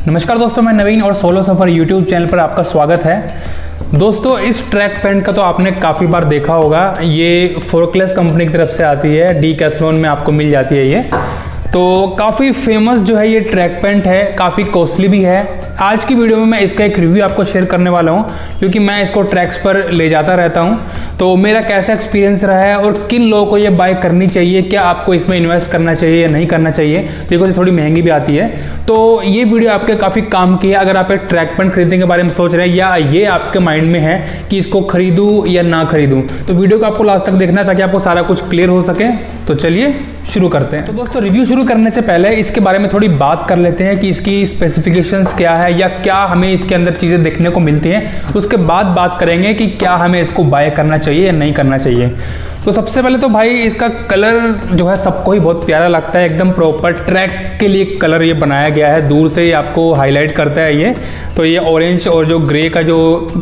नमस्कार दोस्तों, मैं नवीन और सोलो सफ़र यूट्यूब चैनल पर आपका स्वागत है। दोस्तों, इस ट्रैक पैंट का तो आपने काफ़ी बार देखा होगा। ये फोरक्लेस कंपनी की तरफ से आती है, डीकैथलॉन में आपको मिल जाती है। ये तो काफ़ी फेमस जो है ये ट्रैक पैंट है, काफ़ी कॉस्टली भी है। आज की वीडियो में मैं इसका एक रिव्यू आपको शेयर करने वाला हूँ, क्योंकि मैं इसको ट्रैक्स पर ले जाता रहता हूँ। तो मेरा कैसा एक्सपीरियंस रहा है और किन लोगों को ये बाय करनी चाहिए, क्या आपको इसमें इन्वेस्ट करना चाहिए या नहीं करना चाहिए, बिकॉज ये थोड़ी महंगी भी आती है। तो ये वीडियो आपके काफ़ी काम की है अगर आप एक ट्रैक पैंट खरीदने के बारे में सोच रहे हैं या ये आपके माइंड में है कि इसको खरीदूँ या ना खरीदूँ। तो वीडियो को आपको लास्ट तक देखना है ताकि आपको सारा कुछ क्लियर हो सके। तो चलिए शुरू करते हैं। तो दोस्तों, रिव्यू शुरू करने से पहले इसके बारे में थोड़ी बात कर लेते हैं कि इसकी स्पेसिफिकेशंस क्या है या क्या हमें इसके अंदर चीज़ें देखने को मिलती हैं। उसके बाद बात करेंगे कि क्या हमें इसको बाय करना चाहिए या नहीं करना चाहिए। तो सबसे पहले तो भाई इसका कलर जो है सबको ही बहुत प्यारा लगता है, एकदम प्रॉपर ट्रैक के लिए कलर ये बनाया गया है। दूर से ही आपको हाईलाइट करता है ये। तो ये ऑरेंज और जो ग्रे का जो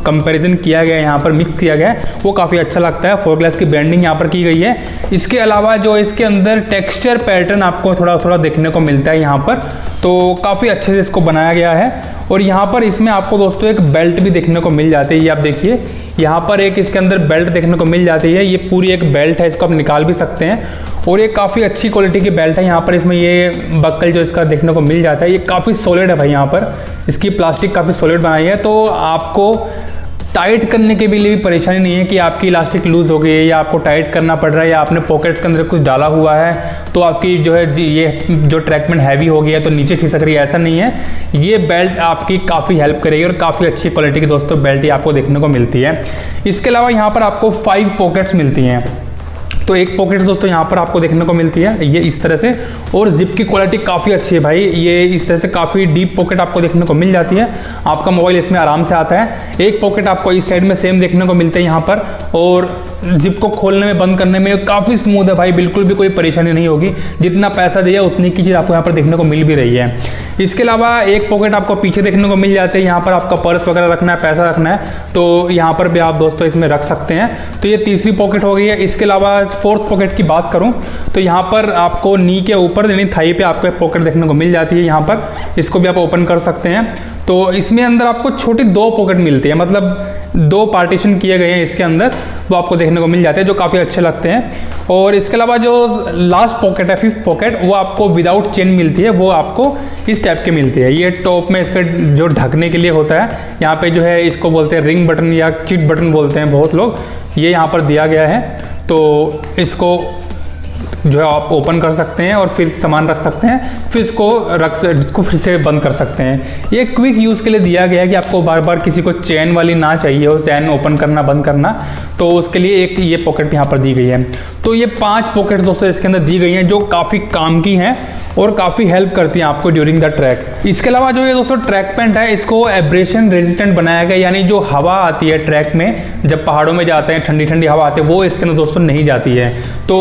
कंपैरिजन किया गया है, यहाँ पर मिक्स किया गया है, वो काफ़ी अच्छा लगता है। फोरग्लास की ब्रांडिंग यहाँ पर की गई है। इसके अलावा जो इसके अंदर टेक्सचर पैटर्न आपको थोड़ा थोड़ा देखने को मिलता है यहाँ पर, तो काफ़ी अच्छे से इसको बनाया गया है। और यहाँ पर इसमें आपको दोस्तों एक बेल्ट भी देखने को मिल जाती है। ये आप देखिए, यहाँ पर एक इसके अंदर बेल्ट देखने को मिल जाती है। ये पूरी एक बेल्ट है, इसको आप निकाल भी सकते हैं और ये काफ़ी अच्छी क्वालिटी की बेल्ट है। यहाँ पर इसमें ये बक्कल जो इसका देखने को मिल जाता है, ये काफ़ी सॉलिड है भाई। यहाँ पर इसकी प्लास्टिक काफ़ी सॉलिड बनाई है, तो आपको टाइट करने के लिए भी परेशानी नहीं है कि आपकी इलास्टिक लूज़ हो गई है या आपको टाइट करना पड़ रहा है या आपने पॉकेट्स के अंदर कुछ डाला हुआ है तो आपकी जो है ये जो ट्रैक पैंट हैवी हो गया है तो नीचे खिसक रही है, ऐसा नहीं है। ये बेल्ट आपकी काफ़ी हेल्प करेगी और काफ़ी अच्छी क्वालिटी की दोस्तों बेल्ट ये आपको देखने को मिलती है। इसके अलावा यहाँ पर आपको 5 पॉकेट्स मिलती हैं। तो एक पॉकेट दोस्तों यहाँ पर आपको देखने को मिलती है ये इस तरह से, और जिप की क्वालिटी काफ़ी अच्छी है भाई। ये इस तरह से काफ़ी डीप पॉकेट आपको देखने को मिल जाती है। आपका मोबाइल इसमें आराम से आता है। एक पॉकेट आपको इस साइड में सेम देखने को मिलते हैं यहाँ पर, और जिप को खोलने में बंद करने में काफ़ी स्मूथ है भाई, बिल्कुल भी कोई परेशानी नहीं होगी। जितना पैसा दिया उतनी की चीज़ आपको यहाँ पर देखने को मिल भी रही है। इसके अलावा एक पॉकेट आपको पीछे देखने को मिल जाते हैं। यहाँ पर आपका पर्स वगैरह रखना है, पैसा रखना है, तो यहाँ पर भी आप दोस्तों इसमें रख सकते हैं। तो ये तीसरी पॉकेट हो गई है। इसके अलावा 4th पॉकेट की बात करूँ तो यहाँ पर आपको नी के ऊपर यानी थाई पे आपको एक पॉकेट देखने को मिल जाती है। यहाँ पर इसको भी आप ओपन कर सकते हैं। तो इसमें अंदर आपको छोटी 2 पॉकेट मिलती है, मतलब 2 पार्टीशन किए गए हैं इसके अंदर, वो आपको देखने को मिल जाते हैं जो काफ़ी अच्छे लगते हैं। और इसके अलावा जो लास्ट पॉकेट है 5th पॉकेट, वो आपको विदाउट चेन मिलती है, वो आपको इस टाइप की मिलती है। ये टॉप में इसका जो ढकने के लिए होता है, यहाँ पे जो है इसको बोलते हैं रिंग बटन या चिट बटन बोलते हैं बहुत लोग, ये यहाँ पर दिया गया है। तो इसको जो है आप ओपन कर सकते हैं और फिर सामान रख सकते हैं, फिर इसको फिर से बंद कर सकते हैं। ये क्विक यूज़ के लिए दिया गया है कि आपको बार बार किसी को चेन वाली ना चाहिए हो, चेन ओपन करना बंद करना, तो उसके लिए एक ये पॉकेट यहाँ पर दी गई है। तो ये 5 पॉकेट दोस्तों इसके अंदर दी गई हैं जो काफ़ी काम की हैं और काफ़ी हेल्प करती हैं आपको ड्यूरिंग द ट्रैक। इसके अलावा जो ये दोस्तों ट्रैक पैंट है, इसको एब्रेशन रेजिस्टेंट बनाया गया, यानी जो हवा आती है ट्रैक में, जब पहाड़ों में जाते हैं ठंडी ठंडी हवा आती है, वो इसके अंदर दोस्तों नहीं जाती है। तो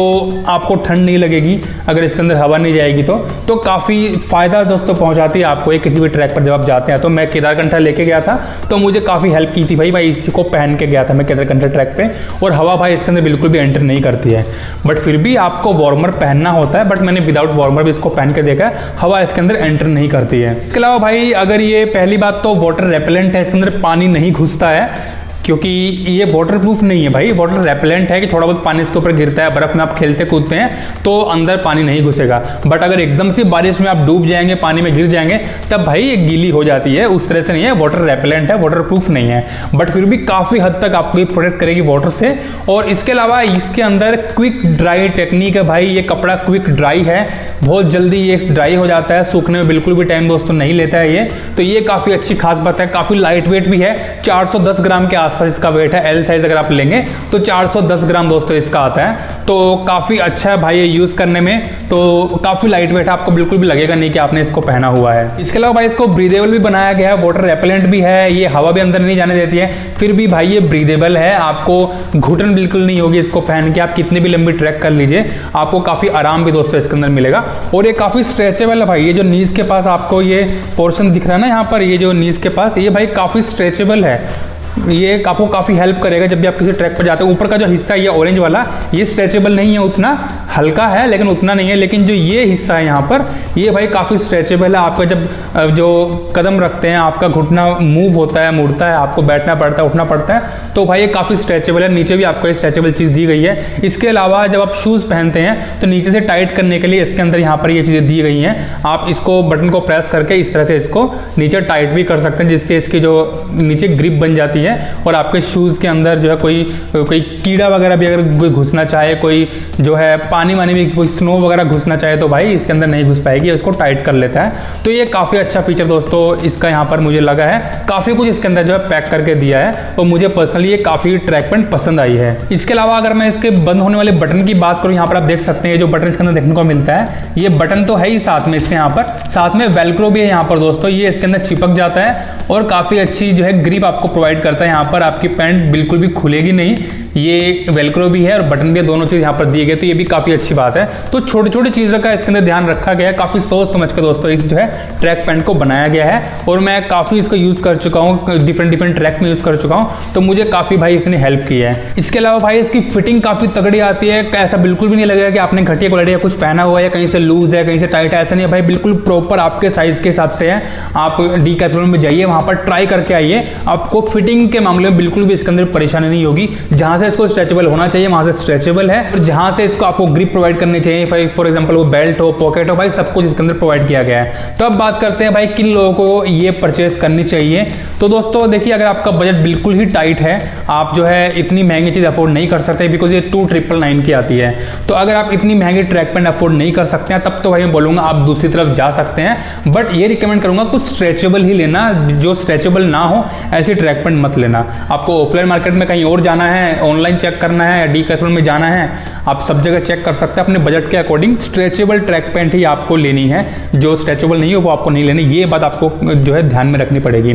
आपको ठंड नहीं लगेगी अगर इसके अंदर हवा नहीं जाएगी तो काफ़ी फ़ायदा दोस्तों पहुंचाती है आपको ये किसी भी ट्रैक पर जब आप जाते हैं। तो मैं केदारकंठा लेके गया था तो मुझे काफ़ी हेल्प की थी भाई इसको पहन के गया था मैं केदारकंठा ट्रैक पे, और हवा भाई इसके अंदर बिल्कुल भी एंटर नहीं करती है। बट फिर भी आपको वार्मर पहनना होता है, बट मैंने विदाउट वार्मर भी इसको पहन के देखा है, हवा इसके अंदर एंटर नहीं करती है। इसके अलावा भाई अगर ये पहली बात तो वाटर रेपेलेंट है, इसके अंदर पानी नहीं घुसता है, क्योंकि ये वाटर प्रूफ नहीं है भाई, वाटर रेपेलेंट है कि थोड़ा बहुत पानी इसके ऊपर गिरता है, बर्फ़ में आप खेलते कूदते हैं तो अंदर पानी नहीं घुसेगा। बट अगर एकदम से बारिश में आप डूब जाएंगे, पानी में गिर जाएंगे, तब भाई ये गीली हो जाती है। उस तरह से नहीं है, वाटर रेपेलेंट है, वाटर प्रूफ नहीं है, बट फिर भी काफ़ी हद तक आपको ये प्रोटेक्ट करेगी वाटर से। और इसके अलावा इसके अंदर क्विक ड्राई टेक्निक है भाई, ये कपड़ा क्विक ड्राई है, बहुत जल्दी ये ड्राई हो जाता है, सूखने में बिल्कुल भी टाइम दोस्तों नहीं लेता है ये। तो ये काफ़ी अच्छी खास बात है। काफ़ी लाइट वेट भी है, 410 ग्राम के आसपास इसका वेट है। एल साइज अगर आप लेंगे तो 410 ग्राम दोस्तों इसका आता है, तो काफ़ी अच्छा है भाई ये यूज़ करने में। तो काफ़ी लाइट वेट है, आपको बिल्कुल भी लगेगा नहीं कि आपने इसको पहना हुआ है। इसके अलावा भाई इसको ब्रीदेबल भी बनाया गया है, वाटर रेपेलेंट भी है, ये हवा भी अंदर नहीं जाने देती है, फिर भी भाई ये ब्रीदेबल है। आपको घुटन बिल्कुल नहीं होगी इसको पहन के, आप कितनी भी लंबी ट्रैक कर लीजिए, आपको काफ़ी आराम भी दोस्तों इसके अंदर मिलेगा। और ये काफ़ी स्ट्रेचेबल है भाई, ये जो नीज के पास आपको ये पोर्शन दिख रहा है ना यहाँ पर, ये जो नीज के पास, ये भाई काफ़ी स्ट्रेचेबल है। ये आपको काफ़ी हेल्प करेगा जब भी आप किसी ट्रैक पर जाते हो। ऊपर का जो हिस्सा है ये ऑरेंज वाला, ये स्ट्रेचेबल नहीं है उतना, हल्का है लेकिन उतना नहीं है। लेकिन जो ये हिस्सा है यहाँ पर, ये भाई काफ़ी स्ट्रेचेबल है। आपका जब जो कदम रखते हैं, आपका घुटना मूव होता है, मुड़ता है, आपको बैठना पड़ता है, उठना पड़ता है, तो भाई ये काफ़ी स्ट्रेचेबल है। नीचे भी आपको ये स्ट्रेचेबल चीज़ दी गई है। इसके अलावा जब आप शूज़ पहनते हैं तो नीचे से टाइट करने के लिए इसके अंदर यहाँ पर ये चीज़ें दी गई हैं। आप इसको बटन को प्रेस करके इस तरह से इसको नीचे टाइट भी कर सकते हैं, जिससे इसकी जो नीचे ग्रिप बन जाती है और आपके शूज़ के अंदर जो है कोई कीड़ा वगैरह भी अगर कोई घुसना चाहे, कोई जो है पानी वानी में कोई स्नो वगैरह घुसना चाहे तो भाई इसके अंदर नहीं घुस पाएगी, उसको टाइट कर लेता है। तो ये काफ़ी अच्छा फीचर दोस्तों इसका यहाँ पर मुझे लगा है। काफ़ी कुछ इसके अंदर जो है पैक करके दिया है और मुझे पर्सनली ये काफ़ी ट्रैक पैंट पसंद आई है। इसके अलावा अगर मैं इसके बंद होने वाले बटन की बात करूँ, यहाँ पर आप देख सकते हैं जो बटन इसके अंदर देखने को मिलता है, ये बटन तो है ही साथ में, इसके यहाँ पर साथ में वेलक्रो भी है यहाँ पर दोस्तों। ये इसके अंदर चिपक जाता है और काफ़ी अच्छी जो है ग्रिप आपको प्रोवाइड करता है। यहाँ पर आपकी पैंट बिल्कुल भी खुलेगी नहीं, ये वेलक्रो भी है और बटन भी है, दोनों चीज़ यहाँ पर दिए गए, तो ये भी काफ़ी अच्छी बात है। तो छोटी छोटी चीज़ों का इसके अंदर ध्यान रखा गया है, काफ़ी सोच समझ कर दोस्तों इस जो है ट्रैक पैंट को बनाया गया है। और मैं काफ़ी इसको यूज़ कर चुका हूँ, डिफरेंट ट्रैक में यूज़ कर चुका हूँ, तो मुझे काफ़ी भाई इसने हेल्प की है। इसके अलावा भाई इसकी फिटिंग काफ़ी तगड़ी आती है। ऐसा बिल्कुल भी नहीं लगेगा कि आपने घटिया क्वालिटी का कुछ पहना हुआ है, कहीं से लूज है, कहीं से टाइट है, ऐसा नहीं है भाई, बिल्कुल प्रॉपर आपके साइज़ के हिसाब से है। आप डीकैथलॉन में जाइए, वहाँ पर ट्राई करके आइए, आपको फिटिंग के मामले में बिल्कुल भी इसके अंदर परेशानी नहीं होगी। जहाँ से इसको स्ट्रेचेबल होना चाहिए वहाँ से स्ट्रेचेबल है, और जहाँ से इसको आपको ग्रिप प्रोवाइड करनी चाहिए, फॉर एग्जाम्पल वो बेल्ट हो, पॉकेट हो, भाई सब कुछ इसके अंदर प्रोवाइड किया गया है। तो अब बात करते हैं भाई किन लोगों को ये परचेस करनी चाहिए। तो दोस्तों देखिए, अगर आपका बजट बिल्कुल ही टाइट है, आप जो है इतनी महंगी चीज़ अफोर्ड नहीं कर सकते, बिकॉज ये 2999 की आती है। तो अगर आप इतनी महंगी ट्रैक पैंट अफोर्ड नहीं कर सकते हैं, तब तो भाई मैं बोलूँगा आप दूसरी तरफ जा सकते हैं। बट ये रिकमेंड करूँगा कुछ स्ट्रेचेबल ही लेना, जो स्ट्रेचेबल ना हो ऐसी ट्रैक पैंट मत लेना। आपको ऑफलाइन मार्केट में कहीं और जाना है, ऑनलाइन चेक करना है, डीकैथलॉन में जाना है, आप सब जगह चेक कर सकते हैं अपने बजट के अकॉर्डिंग। स्ट्रेचेबल ट्रैक पैंट ही आपको लेनी है, जो स्ट्रेचेबल नहीं हो वो आपको नहीं लेनी, ये बात आपको जो है ध्यान में रखनी पड़ेगी।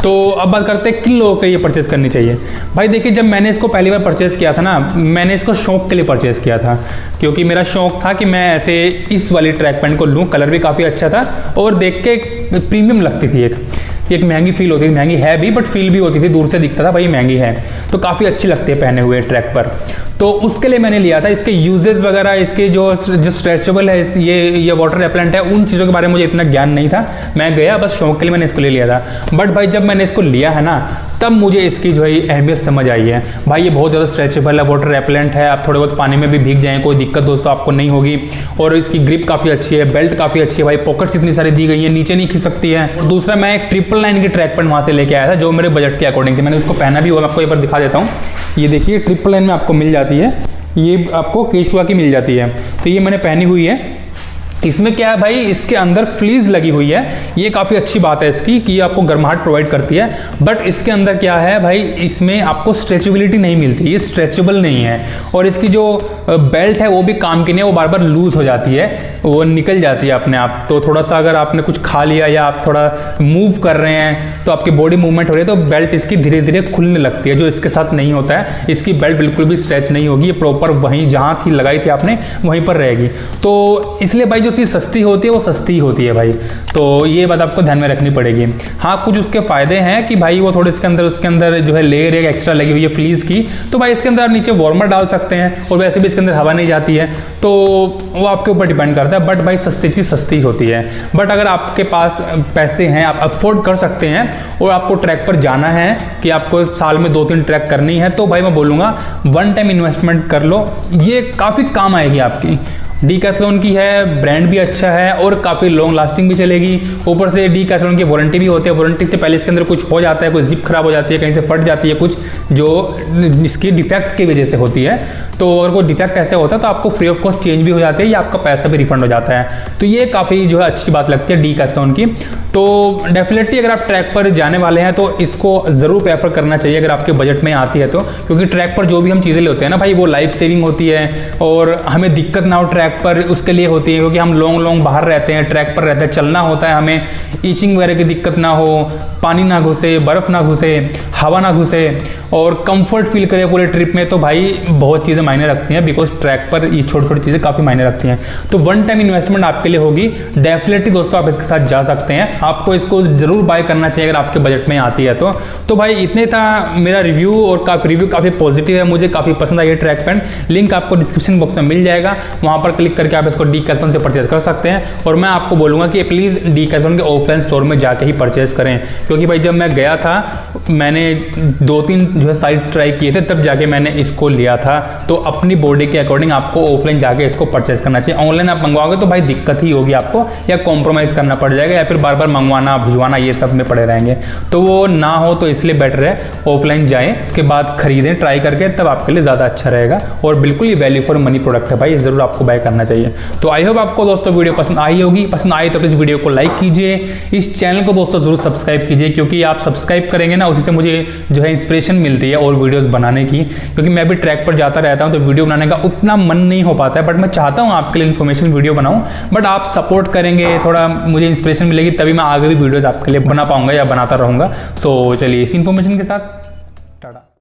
तो अब बात करते हैं किन लोगों को ये परचेस करनी चाहिए। भाई देखिए, जब मैंने इसको पहली बार परचेस किया था ना, मैंने इसको शौक के लिए परचेस किया था, क्योंकि मेरा शौक था कि मैं ऐसे इस वाली ट्रैक पैंट को लूँ। कलर भी काफ़ी अच्छा था और देख के प्रीमियम लगती थी, एक महंगी फील होती थी, महंगी है भी बट फील भी होती थी, दूर से दिखता था भाई महंगी है, तो काफ़ी अच्छी लगती है पहने हुए ट्रैक पर। तो उसके लिए मैंने लिया था। इसके यूजेस वगैरह, इसके जो स्ट्रेचेबल है, ये वाटर रेपेलेंट है, उन चीज़ों के बारे में मुझे इतना ज्ञान नहीं था। मैं गया बस शौक के लिए मैंने इसको ले लिया था। बट भाई जब मैंने इसको लिया है ना, तब मुझे इसकी जो है अहमियत समझ आई है। भाई ये बहुत ज़्यादा स्ट्रेचेबल है, वाटर रेपेलेंट है, आप थोड़े बहुत पानी में भी भीग जाएँ कोई दिक्कत दोस्तों आपको नहीं होगी। और इसकी ग्रिप काफ़ी अच्छी है, बेल्ट काफ़ी अच्छी है भाई, पॉकेट्स इतनी सारी दी गई है, नीचे नहीं खिंच सकती है। और दूसरा, मैं एक 999 की ट्रैक पैंट वहाँ से लेके आया था, जो मेरे बजट के अकॉर्डिंग थी। मैंने उसको पहना भी हुआ, मैं आपको एक बार दिखा देता हूँ। ये देखिए 999 में आपको मिल जाती है, ये आपको केशुआ की मिल जाती है, तो ये मैंने पहनी हुई है। इसमें क्या है भाई, इसके अंदर फ्लीज लगी हुई है, ये काफ़ी अच्छी बात है इसकी कि आपको गर्माहट प्रोवाइड करती है। बट इसके अंदर क्या है भाई, इसमें आपको स्ट्रेचेबिलिटी नहीं मिलती, ये स्ट्रेचेबल नहीं है। और इसकी जो बेल्ट है वो भी काम की नहीं है, वो बार बार लूज हो जाती है, वो निकल जाती है अपने आप। तो थोड़ा सा अगर आपने कुछ खा लिया या आप थोड़ा मूव कर रहे हैं तो आपकी बॉडी मूवमेंट हो रही है, तो बेल्ट इसकी धीरे धीरे खुलने लगती है, जो इसके साथ नहीं होता है। इसकी बेल्ट बिल्कुल भी स्ट्रेच नहीं होगी, ये प्रॉपर वहीं जहाँ थी लगाई थी आपने वहीं पर रहेगी। तो इसलिए भाई जो चीज़ सस्ती होती है वो सस्ती होती है भाई, तो ये बात आपको ध्यान में रखनी पड़ेगी। हाँ, कुछ उसके फायदे हैं कि भाई वो थोड़े इसके अंदर जो है लेयर एक एक्स्ट्रा लगी हुई है फ्लीज की, तो भाई इसके अंदर आप नीचे वार्मर डाल सकते हैं, और वैसे भी इसके अंदर हवा नहीं जाती है, तो वो आपके ऊपर डिपेंड करता है। बट भाई सस्ती चीज़ सस्ती होती है। बट अगर आपके पास पैसे हैं, आप अफोर्ड कर सकते हैं और आपको ट्रैक पर जाना है कि आपको साल में 2-3 ट्रैक करनी है, तो भाई मैं बोलूँगा वन टाइम इन्वेस्टमेंट कर लो, ये काफ़ी काम आएगी आपकी। डीकैथलॉन की है, ब्रांड भी अच्छा है और काफ़ी लॉन्ग लास्टिंग भी चलेगी। ऊपर से डीकैथलॉन की वारंटी भी होती है, वारंटी से पहले इसके अंदर कुछ हो जाता है, कोई जिप खराब हो जाती है, कहीं से फट जाती है कुछ, जो इसकी डिफेक्ट की वजह से होती है। तो अगर कोई डिफेक्ट ऐसे होता है तो आपको फ्री ऑफ कॉस्ट चेंज भी हो जाती है या आपका पैसा भी रिफंड हो जाता है। तो ये काफ़ी जो है अच्छी बात लगती है डीकैथलॉन की। तो डेफिनेटली अगर आप ट्रैक पर जाने वाले हैं तो इसको ज़रूर प्रेफर करना चाहिए अगर आपके बजट में आती है तो, क्योंकि ट्रैक पर जो भी हम चीज़ें लेते हैं ना भाई, वो लाइफ सेविंग होती है और हमें दिक्कत ना हो ट्रैक ट्रैक पर उसके लिए होती है, क्योंकि हम लॉन्ग बाहर रहते हैं, ट्रैक पर रहते हैं, चलना होता है, हमें ईचिंग वगैरह की दिक्कत ना हो, पानी ना घुसे, बर्फ़ ना घुसे, हवा ना घुसे और कंफर्ट फील करें पूरे ट्रिप में, तो भाई बहुत चीज़ें मायने रखती हैं, बिकॉज ट्रैक पर ये छोटी छोटी चीज़ें काफ़ी मायने रखती हैं। तो वन टाइम इन्वेस्टमेंट आपके लिए होगी, डेफिनेटली दोस्तों आप इसके साथ जा सकते हैं, आपको इसको जरूर बाय करना चाहिए अगर आपके बजट में आती है तो भाई इतने था मेरा रिव्यू, और रिव्यू काफ़ी पॉजिटिव है, मुझे काफ़ी पसंद आई है ट्रैक पैंट। लिंक आपको डिस्क्रिप्शन बॉक्स में मिल जाएगा, वहाँ पर क्लिक करके आप इसको डीकैथलॉन से परचेज कर सकते हैं। और मैं आपको बोलूँगा कि प्लीज़ डीकैथलॉन के ऑफलाइन स्टोर में जाके ही परचेज करें, क्योंकि भाई जब मैं गया था मैंने 2-3 जो है साइज ट्राई किए थे, तब जाके मैंने इसको लिया था। तो अपनी बॉडी के अकॉर्डिंग आपको ऑफलाइन जाके इसको परचेज करना चाहिए। ऑनलाइन आप मंगवाओगे तो भाई दिक्कत ही होगी आपको, या कॉम्प्रोमाइज़ करना पड़ जाएगा, या फिर बार बार मंगवाना भिजवाना ये सब में पड़े रहेंगे, तो वो ना हो, तो इसलिए बेटर है ऑफलाइन जाएं, इसके बाद खरीदें ट्राई करके, तब आपके लिए ज़्यादा अच्छा रहेगा। और बिल्कुल ये वैल्यू फॉर मनी प्रोडक्ट है भाई, ज़रूर आपको बाय करना चाहिए। तो आई होप आपको दोस्तों वीडियो पसंद आई होगी, पसंद आई तो प्लीज़ वीडियो को लाइक कीजिए, इस चैनल को दोस्तों ज़रूर सब्सक्राइब कीजिए, क्योंकि आप सब्सक्राइब करेंगे ना, उसी से मुझे जो है इंस्पिरेशन मिलती है और वीडियोस बनाने की, क्योंकि मैं भी ट्रैक पर जाता रहता हूं, तो वीडियो बनाने का उतना मन नहीं हो पाता है, बट मैं चाहता हूं आपके लिए इन्फॉर्मेशन वीडियो बनाऊं, बट आप सपोर्ट करेंगे, थोड़ा मुझे इंस्पिरेशन मिलेगी, तभी मैं आगे भी वीडियोस आपके लिए बना पाऊंगा या बनाता रहूंगा। सो चलिए इस इन्फॉर्मेशन के साथ टाटा।